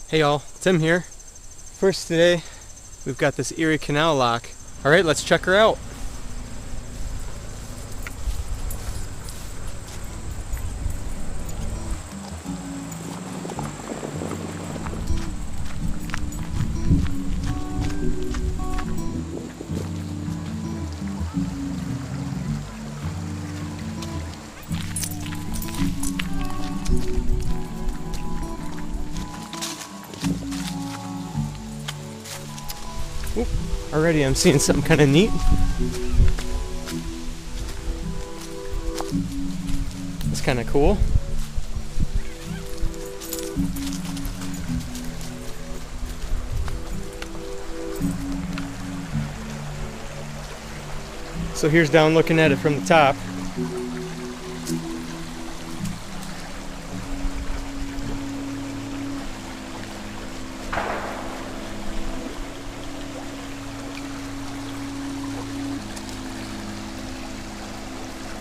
Hey y'all, Tim here. First today, we've got this Erie Canal lock. All right, let's check her out. Oop, already I'm seeing something kind of neat. It's kind of cool. So here's down looking at it from the top.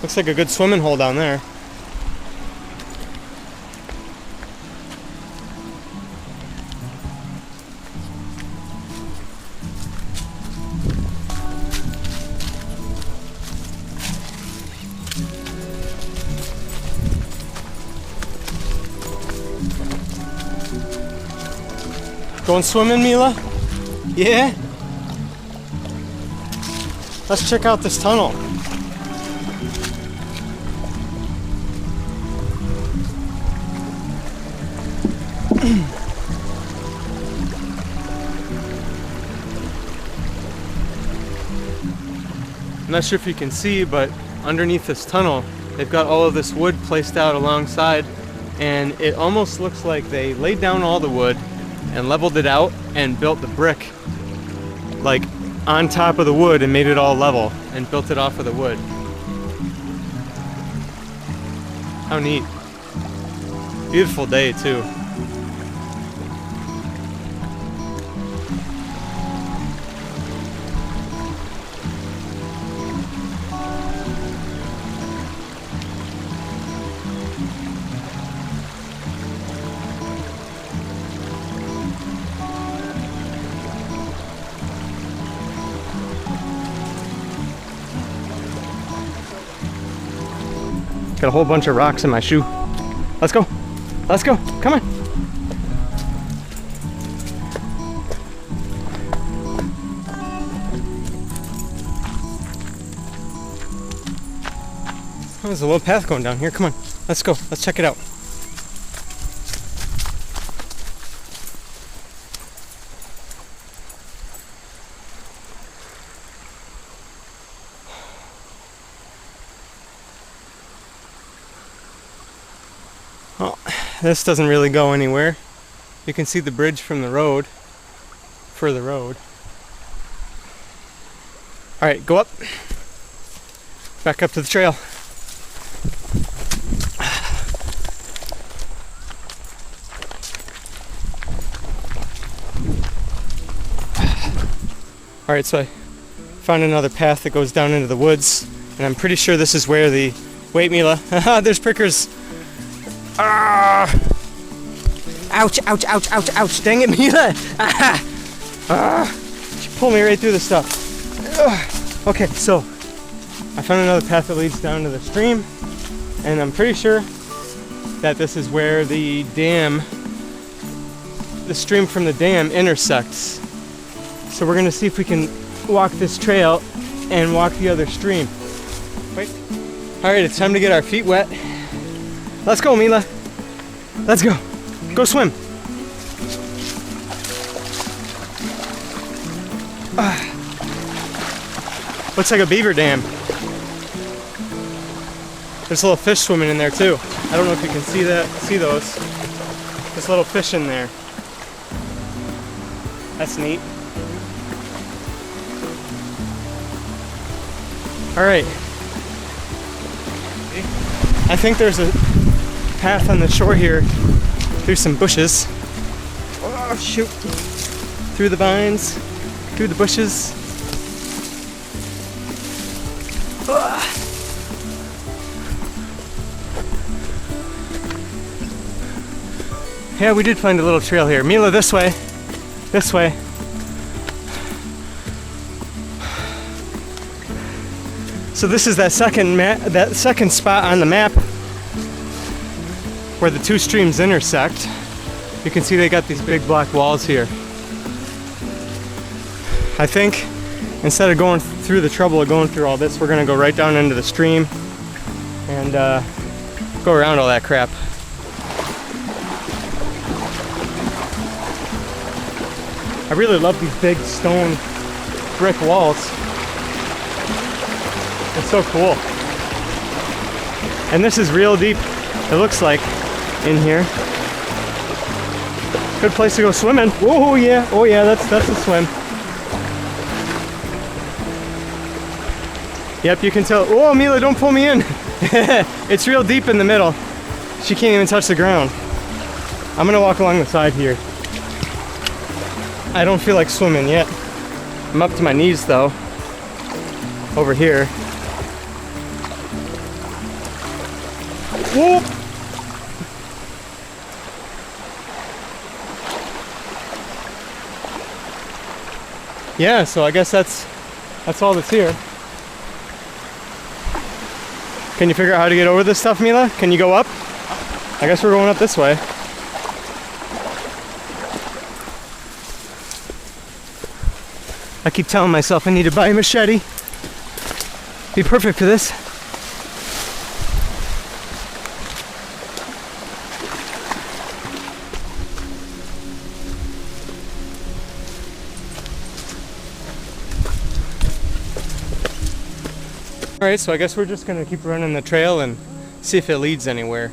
Looks like a good swimming hole down there. Going swimming, Mila? Yeah? Let's check out this tunnel. I'm not sure if you can see, but underneath this tunnel, they've got all of this wood placed out alongside, and it almost looks like they laid down all the wood and leveled it out and built the brick like on top of the wood and made it all level and built it off of the wood. How neat. Beautiful day too. Got a whole bunch of rocks in my shoe. Let's go. Let's go. Come on. Oh, there's a little path going down here. Come on. Let's go. Let's check it out. Oh, this doesn't really go anywhere. You can see the bridge from the road, for the road. All right, go up. Back up to the trail. All right, so I found another path that goes down into the woods, and I'm pretty sure this is where the... Wait, Mila. There's prickers. Ah! Ouch, ouch, ouch, ouch, ouch. Dang it, Mila. She pulled me right through the stuff. Okay, so I found another path that leads down to the stream, and I'm pretty sure that this is where the dam, the stream from the dam intersects. So we're gonna see if we can walk this trail and walk the other stream. Wait. All right, it's time to get our feet wet. Let's go, Mila. Let's go. Go swim. Looks like a beaver dam. There's a little fish swimming in there too. I don't know if you can see that. See those? There's little fish in there. That's neat. All right. I think there's a path on the shore here through some bushes. Oh, shoot. Through the vines, through the bushes. Yeah, we did find a little trail here. Mila, this way. This way. So this is that second spot on the map where the two streams intersect. You can see they got these big black walls here. I think instead of going through the trouble of going through all this, we're gonna go right down into the stream and go around all that crap. I really love these big stone brick walls. It's so cool. And this is real deep, it looks like, in here. Good place to go swimming. Oh yeah, that's a swim. Yep, you can tell. Oh, Mila, don't pull me in. It's real deep in the middle. She can't even touch the ground. I'm gonna walk along the side here. I don't feel like swimming yet. I'm up to my knees though. Over here. Whoop! Yeah, so I guess that's all that's here. Can you figure out how to get over this stuff, Mila? Can you go up? I guess we're going up this way. I keep telling myself I need to buy a machete. Be perfect for this. Alright, so I guess we're just gonna keep running the trail and see if it leads anywhere.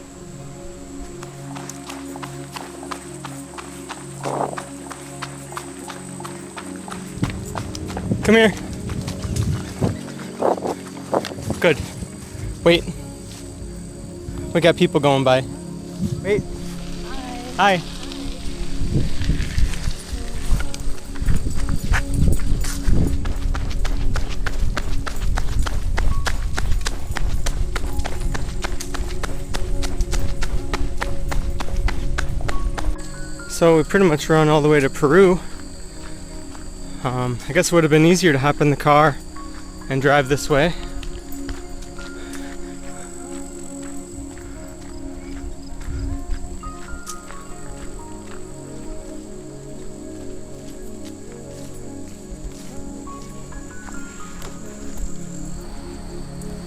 Come here. Good. Wait. We got people going by. Wait. Hi. Hi. So we pretty much run all the way to Peru. I guess it would have been easier to hop in the car and drive this way.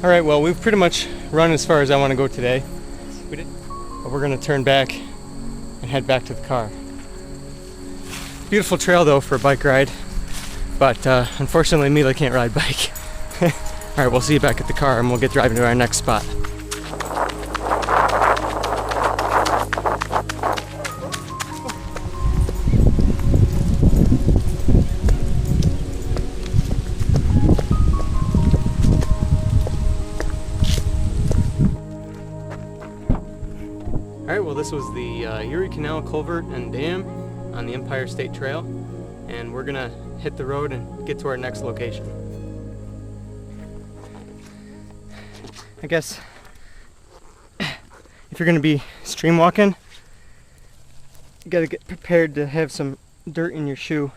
Alright, well, we've pretty much run as far as I want to go today. But we're going to turn back and head back to the car. Beautiful trail though for a bike ride, but unfortunately Mila can't ride bike. Alright, we'll see you back at the car and we'll get driving to our next spot. Alright, well, this was the Erie Canal Culvert and Dam on the Empire State Trail, and we're gonna hit the road and get to our next location. I guess if you're gonna be stream walking, you gotta get prepared to have some dirt in your shoe.